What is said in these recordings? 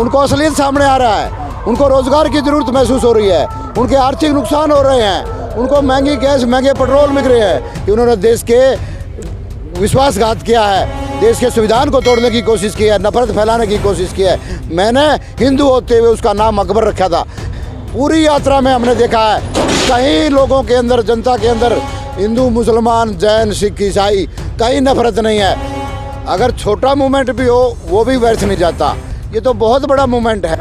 उनको असलियत सामने आ रहा है, उनको रोज़गार की ज़रूरत महसूस हो रही है, उनके आर्थिक नुकसान हो रहे हैं, उनको महंगी गैस महंगे पेट्रोल मिल रहे हैं कि उन्होंने देश के विश्वासघात किया है, देश के संविधान को तोड़ने की कोशिश की है, नफरत फैलाने की कोशिश की है। मैंने हिंदू होते हुए उसका नाम अकबर रखा था। पूरी यात्रा में हमने देखा है कहीं लोगों के अंदर, जनता के अंदर, हिंदू मुसलमान जैन सिख ईसाई कहीं नफरत नहीं है। अगर छोटा मूवमेंट भी हो वो भी व्यर्थ नहीं जाता। ये तो बहुत बड़ा मूवमेंट है।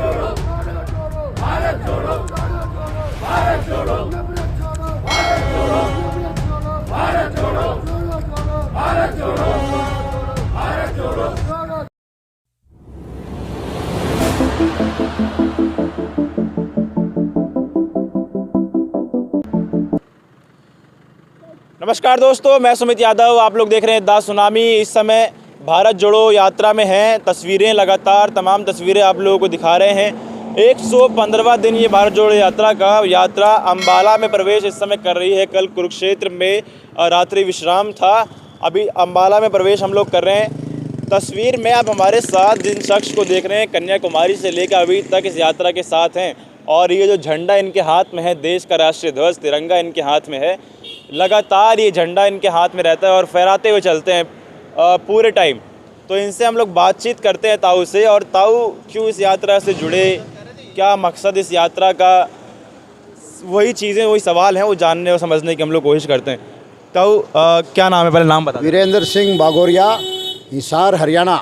नमस्कार दोस्तों, मैं सुमित यादव। आप लोग देख रहे हैं द सुनामी। इस समय भारत जोड़ो यात्रा में हैं। तस्वीरें लगातार तमाम तस्वीरें आप लोगों को दिखा रहे हैं। 115वां दिन ये भारत जोड़ो यात्रा का यात्रा अम्बाला में प्रवेश इस समय कर रही है। कल कुरुक्षेत्र में रात्रि विश्राम था, अभी अम्बाला में प्रवेश हम लोग कर रहे हैं। तस्वीर में आप हमारे साथ जिन शख्स को देख रहे हैं कन्याकुमारी से लेकर अभी तक इस यात्रा के साथ हैं, और ये जो झंडा इनके हाथ में है, देश का राष्ट्रीय ध्वज तिरंगा इनके हाथ में है। लगातार ये झंडा इनके हाथ में रहता है और फहराते हुए चलते हैं पूरे टाइम। तो इनसे हम लोग बातचीत करते हैं ताऊ से। और ताऊ क्यों इस यात्रा से जुड़े, क्या मकसद इस यात्रा का, वही चीज़ें, वही सवाल हैं, वो जानने और समझने की हम लोग कोशिश करते हैं। ताऊ क्या नाम है, पहले नाम बता। वीरेंद्र सिंह बागोरिया, हिसार हरियाणा।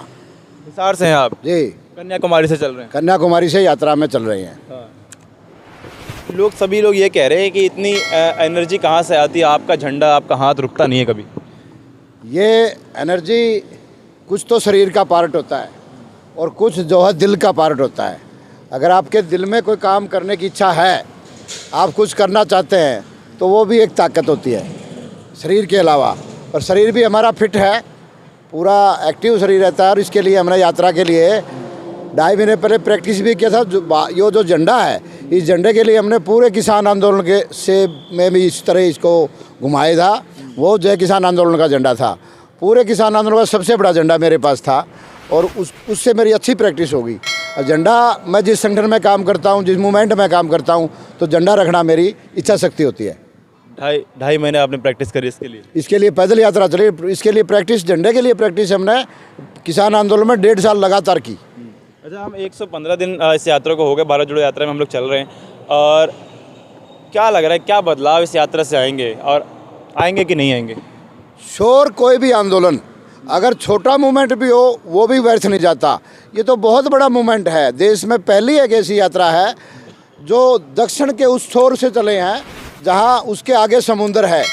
हिसार से हैं आप जी। कन्याकुमारी से चल रहे हैं। कन्याकुमारी से यात्रा में चल रहे हैं। सभी लोग ये कह रहे हैं कि इतनी एनर्जी कहाँ से आती है, आपका झंडा, आपका हाथ रुकता नहीं है कभी। ये एनर्जी कुछ तो शरीर का पार्ट होता है और कुछ जो है दिल का पार्ट होता है। अगर आपके दिल में कोई काम करने की इच्छा है, आप कुछ करना चाहते हैं, तो वो भी एक ताकत होती है शरीर के अलावा। और शरीर भी हमारा फिट है, पूरा एक्टिव शरीर रहता है। और इसके लिए हमने यात्रा के लिए 2.5 महीने पहले प्रैक्टिस भी किया था। जो झंडा है, इस झंडे के लिए हमने पूरे किसान आंदोलन के से में भी इस तरह इसको घुमाया था। वो जय किसान आंदोलन का झंडा था। पूरे किसान आंदोलन का सबसे बड़ा झंडा मेरे पास था और उससे मेरी अच्छी प्रैक्टिस होगी। झंडा, मैं जिस संगठन में काम करता हूँ, जिस मूवमेंट में काम करता हूँ, तो झंडा रखना मेरी इच्छा शक्ति होती है। ढाई महीने आपने प्रैक्टिस करी इसके लिए पैदल यात्रा चली। इसके लिए प्रैक्टिस, झंडे के लिए प्रैक्टिस हमने किसान आंदोलन में 1.5 साल लगातार की। अच्छा, हम 115 दिन इस यात्रा को हो गए, भारत जोड़ो यात्रा में हम लोग चल रहे हैं, और क्या लग रहा है, क्या बदलाव इस यात्रा से आएंगे और आएंगे कि नहीं आएंगे? शोर कोई भी आंदोलन, अगर छोटा मूवमेंट भी हो वो भी व्यर्थ नहीं जाता। ये तो बहुत बड़ा मूवमेंट है। देश में पहली एक ऐसी यात्रा है जो दक्षिण के उस छोर से चले हैं जहाँ उसके आगे समुंदर है,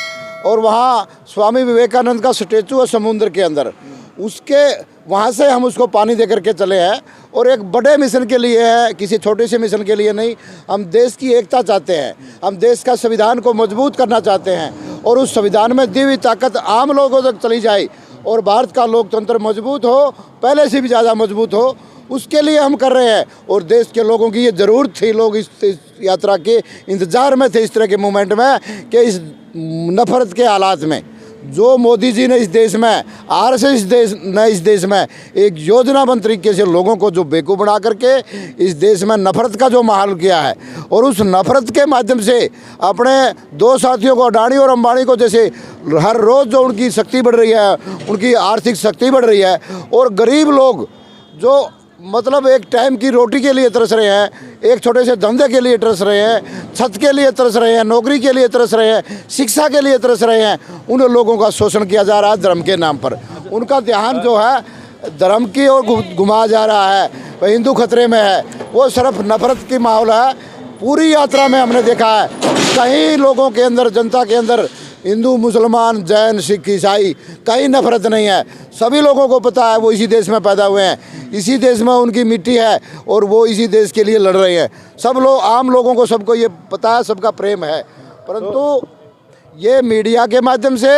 और वहाँ स्वामी विवेकानंद का स्टेचू है समुद्र के अंदर, उसके वहाँ से हम उसको पानी दे करके चले हैं। और एक बड़े मिशन के लिए है, किसी छोटे से मिशन के लिए नहीं। हम देश की एकता चाहते हैं, हम देश का संविधान को मजबूत करना चाहते हैं, और उस संविधान में दी हुई ताकत आम लोगों तक चली जाए और भारत का लोकतंत्र मजबूत हो, पहले से भी ज़्यादा मजबूत हो, उसके लिए हम कर रहे हैं। और देश के लोगों की ये ज़रूरत थी, लोग इस यात्रा के इंतज़ार में थे, इस तरह के मूवमेंट में, कि इस नफरत के हालात में जो मोदी जी ने इस देश में, आरएसएस ने इस देश में एक योजनाबद्ध तरीके से लोगों को जो बेवकूफ़ बना करके इस देश में नफरत का जो माहौल किया है, और उस नफरत के माध्यम से अपने 2 साथियों को, अडानी और अंबानी को, जैसे हर रोज़ जो उनकी शक्ति बढ़ रही है, उनकी आर्थिक शक्ति बढ़ रही है, और गरीब लोग जो मतलब एक टाइम की रोटी के लिए तरस रहे हैं, एक छोटे से धंधे के लिए तरस रहे हैं, छत के लिए तरस रहे हैं, नौकरी के लिए तरस रहे हैं, शिक्षा के लिए तरस रहे हैं, उन लोगों का शोषण किया जा रहा है धर्म के नाम पर। उनका ध्यान जो है धर्म की ओर घुमाया जा रहा है। हिंदू खतरे में है, वो सिर्फ नफरत की माहौल है। पूरी यात्रा में हमने देखा है कहीं लोगों के अंदर, जनता के अंदर, हिंदू मुसलमान जैन सिख ईसाई कहीं नफरत नहीं है। सभी लोगों को पता है वो इसी देश में पैदा हुए हैं, इसी देश में उनकी मिट्टी है, और वो इसी देश के लिए लड़ रहे हैं। सब लोग, आम लोगों को सबको ये पता है, सबका प्रेम है। परंतु ये मीडिया के माध्यम से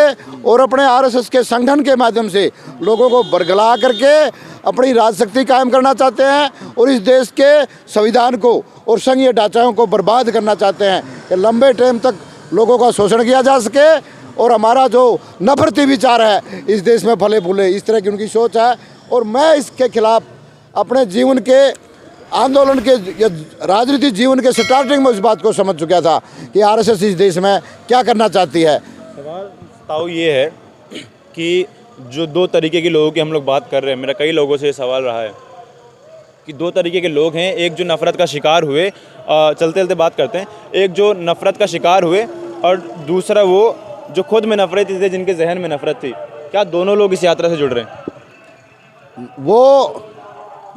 और अपने आरएसएस के संगठन के माध्यम से लोगों को बरगला करके अपनी राजशक्ति कायम करना चाहते हैं, और इस देश के संविधान को और संघीय ढांचाओं को बर्बाद करना चाहते हैं कि लंबे टाइम तक लोगों का शोषण किया जा सके, और हमारा जो नफरती विचार है इस देश में फले फूले, इस तरह की उनकी सोच है। और मैं इसके खिलाफ अपने जीवन के आंदोलन के या राजनीतिक जीवन के स्टार्टिंग में इस बात को समझ चुका था कि आरएसएस इस देश में क्या करना चाहती है। सवाल ताऊ ये है कि जो दो तरीके के लोगों की हम लोग बात कर रहे हैं, मेरा कई लोगों से ये सवाल रहा है कि दो तरीके के लोग हैं, एक जो नफ़रत का शिकार हुए, चलते चलते बात करते हैं, एक जो नफ़रत का शिकार हुए और दूसरा वो जो खुद में नफ़रत थे, जिनके जहन में नफ़रत थी। क्या दोनों लोग इस यात्रा से जुड़ रहे हैं? वो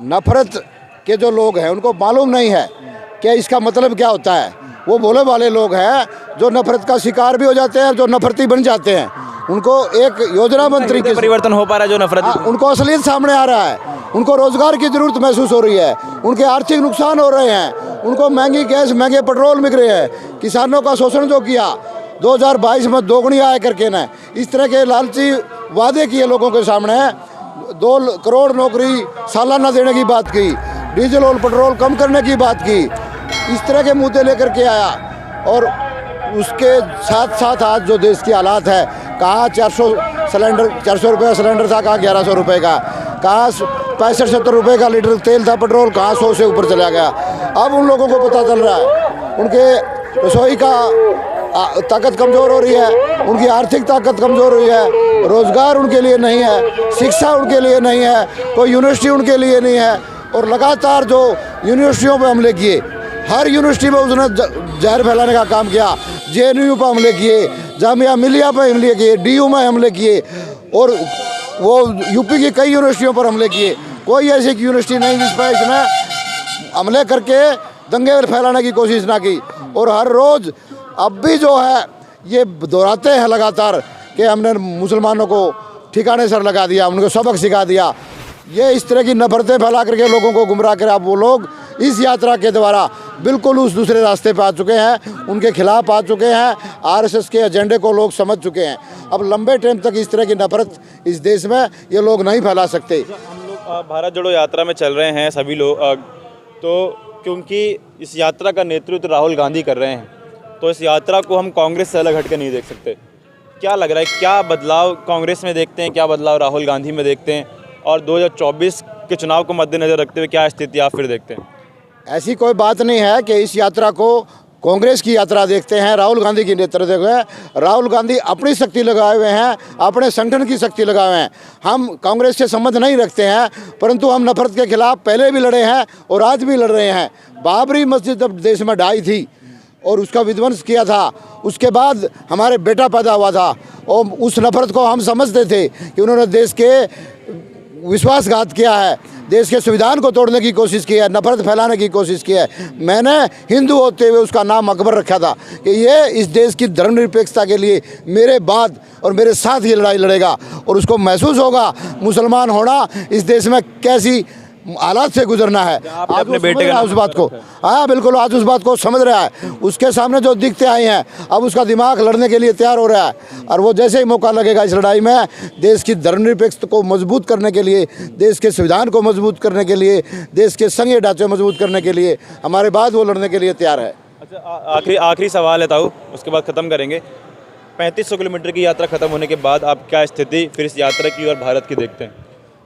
नफ़रत के जो लोग हैं उनको मालूम नहीं है कि इसका मतलब क्या होता है। वो भोले वाले लोग हैं जो नफ़रत का शिकार भी हो जाते हैं, जो नफ़रती बन जाते हैं। उनको एक योजना मंत्री के परिवर्तन हो पा रहा है जो नफ़रत, उनको असलियत सामने आ रहा है, उनको रोज़गार की ज़रूरत महसूस हो रही है, उनके आर्थिक नुकसान हो रहे हैं, उनको महंगी गैस महंगे पेट्रोल मिल रहे हैं, किसानों का शोषण जो किया 2022 में दोगुनी आय करके ना, इस तरह के लालची वादे किए लोगों के सामने, 2 करोड़ नौकरी सालाना देने की बात की, डीजल और पेट्रोल कम करने की बात की, इस तरह के मुद्दे लेकर के आया। और उसके साथ साथ आज जो देश की हालात है, कहाँ 400 रुपये सिलेंडर था, कहाँ 1100 रुपये का, कहाँ 65-70 रुपये का लीटर तेल था, पेट्रोल कहाँ 100 से ऊपर चला गया। अब उन लोगों को पता चल रहा है उनके रसोई का ताकत कमज़ोर हो रही है, उनकी आर्थिक ताकत कमज़ोर हो रही है, रोज़गार उनके लिए नहीं है, शिक्षा उनके लिए नहीं है, कोई यूनिवर्सिटी उनके लिए नहीं है। और लगातार जो यूनिवर्सिटियों पर हमले किए, हर यूनिवर्सिटी में उसने जहर फैलाने का काम किया, JNU पर हमले किए, जामिया मिलिया पर हमले किए, DU में हमले किए और वो यूपी की कई यूनिवर्सिटियों पर हमले किए। कोई ऐसी यूनिवर्सिटी नहीं जिस पर इसने हमले करके दंगे फैलाने की कोशिश ना की। और हर रोज़ अब भी जो है ये दोहराते हैं लगातार कि हमने मुसलमानों को ठिकाने सर लगा दिया, उनको सबक सिखा दिया। ये इस तरह की नफरतें फैला करके लोगों को गुमराह कर अब वो लोग इस यात्रा के द्वारा बिल्कुल उस दूसरे रास्ते पे आ चुके हैं, उनके खिलाफ आ चुके हैं, आरएसएस के एजेंडे को लोग समझ चुके हैं। अब लंबे टाइम तक इस तरह की नफरत इस देश में ये लोग नहीं फैला सकते। हम लोग भारत जोड़ो यात्रा में चल रहे हैं सभी लोग, तो क्योंकि इस यात्रा का नेतृत्व राहुल गांधी कर रहे हैं, तो इस यात्रा को हम कांग्रेस से अलग हट के नहीं देख सकते। क्या लग रहा है, क्या बदलाव कांग्रेस में देखते हैं, क्या बदलाव राहुल गांधी में देखते हैं, और 2024 के चुनाव को मद्देनज़र रखते हुए क्या स्थिति आप फिर देखते हैं? ऐसी कोई बात नहीं है कि इस यात्रा को कांग्रेस की यात्रा देखते हैं, राहुल गांधी की नेतृत्व में। राहुल गांधी अपनी शक्ति लगाए हुए हैं, अपने संगठन की शक्ति लगाए हुए हैं। हम कांग्रेस से संबंध नहीं रखते हैं, परंतु हम नफरत के खिलाफ पहले भी लड़े हैं और आज भी लड़ रहे हैं। बाबरी मस्जिद जब देश में ढाई थी और उसका विध्वंस किया था, उसके बाद हमारे बेटा पैदा हुआ था और उस नफरत को हम समझते थे कि उन्होंने देश के विश्वासघात किया है, देश के संविधान को तोड़ने की कोशिश की है, नफरत फैलाने की कोशिश की है। मैंने हिंदू होते हुए उसका नाम अकबर रखा था कि ये इस देश की धर्मनिरपेक्षता के लिए मेरे बाद और मेरे साथ ही लड़ाई लड़ेगा और उसको महसूस होगा मुसलमान होना इस देश में कैसी हालात से गुजरना है। आज अपने बेटे का उस बात को, हाँ बिल्कुल, आज उस बात को समझ रहा है। उसके सामने जो दिखते आई हैं, अब उसका दिमाग लड़ने के लिए तैयार हो रहा है और वो जैसे ही मौका लगेगा इस लड़ाई में देश की धर्मनिरपेक्षता को मजबूत करने के लिए, देश के संविधान को मजबूत करने के लिए, देश के संघीय ढांचे मजबूत करने के लिए हमारे बाद वो लड़ने के लिए तैयार है। अच्छा, आखिरी सवाल है ताऊ, उसके बाद ख़त्म करेंगे। 3500 किलोमीटर की यात्रा खत्म होने के बाद आप क्या स्थिति फिर इस यात्रा की और भारत की देखते हैं?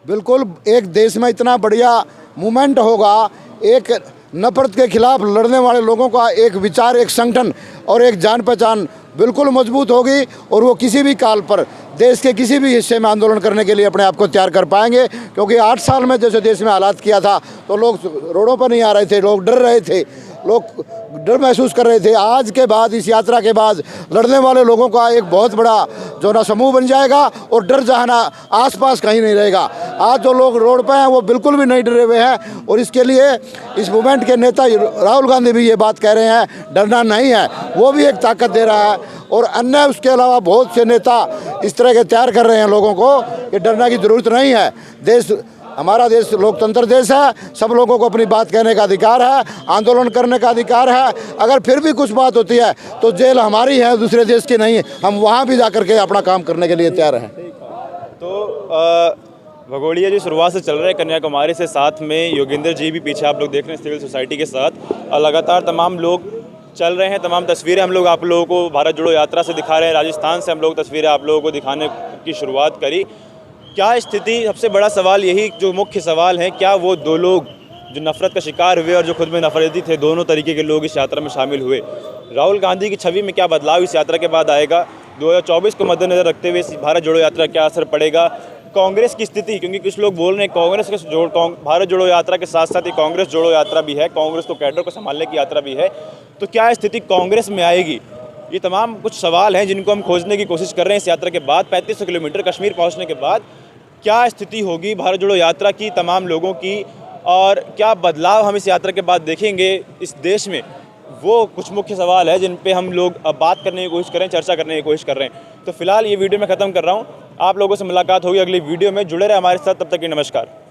बिल्कुल, एक देश में इतना बढ़िया मूवमेंट होगा, एक नफरत के खिलाफ लड़ने वाले लोगों का एक विचार, एक संगठन और एक जान पहचान बिल्कुल मजबूत होगी और वो किसी भी काल पर देश के किसी भी हिस्से में आंदोलन करने के लिए अपने आप को तैयार कर पाएंगे। क्योंकि 8 साल में जैसे देश में हालात किया था तो लोग रोडों पर नहीं आ रहे थे, लोग डर रहे थे, लोग डर महसूस कर रहे थे। आज के बाद, इस यात्रा के बाद लड़ने वाले लोगों का एक बहुत बड़ा जो ना समूह बन जाएगा और डर जहाना आसपास कहीं नहीं रहेगा। आज जो लोग रोड पर हैं वो बिल्कुल भी नहीं डरे हुए हैं और इसके लिए इस मूवमेंट के नेता राहुल गांधी भी ये बात कह रहे हैं, डरना नहीं है, वो भी एक ताकत दे रहा है। और अन्य उसके अलावा बहुत से नेता इस तरह के तैयार कर रहे हैं लोगों को कि डरने की ज़रूरत नहीं है। देश, हमारा देश लोकतंत्र देश है, सब लोगों को अपनी बात कहने का अधिकार है, आंदोलन करने का अधिकार है। अगर फिर भी कुछ बात होती है तो जेल हमारी है, दूसरे देश की नहीं है, हम वहाँ भी जा कर के अपना काम करने के लिए तैयार हैं। तो भगोड़िया जी शुरुआत से चल रहे हैं कन्याकुमारी से, साथ में योगेंद्र जी भी पीछे आप लोग देख रहे हैं सिविल सोसाइटी के साथ, और लगातार तमाम लोग चल रहे हैं। तमाम तस्वीरें हम लोग आप लोगों को भारत जोड़ो यात्रा से दिखा रहे हैं। राजस्थान से हम लोग तस्वीरें आप लोगों को दिखाने की शुरुआत करी। क्या स्थिति, सबसे बड़ा सवाल यही जो मुख्य सवाल है, क्या वो दो लोग जो नफरत का शिकार हुए और जो खुद में नफरती थे, दोनों तरीके के लोग इस यात्रा में शामिल हुए। राहुल गांधी की छवि में क्या बदलाव इस यात्रा के बाद आएगा, 2024 को मद्देनज़र रखते हुए इस भारत जोड़ो यात्रा क्या असर पड़ेगा, कांग्रेस की स्थिति, क्योंकि कुछ लोग बोल रहे हैं कांग्रेस के भारत जोड़ो यात्रा के साथ साथ ही कांग्रेस जोड़ो यात्रा भी है, कांग्रेस को कैडर को संभालने की यात्रा भी है, तो क्या स्थिति कांग्रेस में आएगी। ये तमाम कुछ सवाल हैं जिनको हम खोजने की कोशिश कर रहे हैं इस यात्रा के बाद। 3500 किलोमीटर कश्मीर पहुंचने के बाद क्या स्थिति होगी भारत जोड़ो यात्रा की, तमाम लोगों की, और क्या बदलाव हम इस यात्रा के बाद देखेंगे इस देश में, वो कुछ मुख्य सवाल है जिन पे हम लोग अब बात करने की कोशिश करें, चर्चा करने की कोशिश कर रहे हैं। तो फिलहाल ये वीडियो मैं ख़त्म कर रहा हूँ। आप लोगों से मुलाकात होगी अगली वीडियो में। जुड़े रहे हमारे साथ, तब तक की नमस्कार।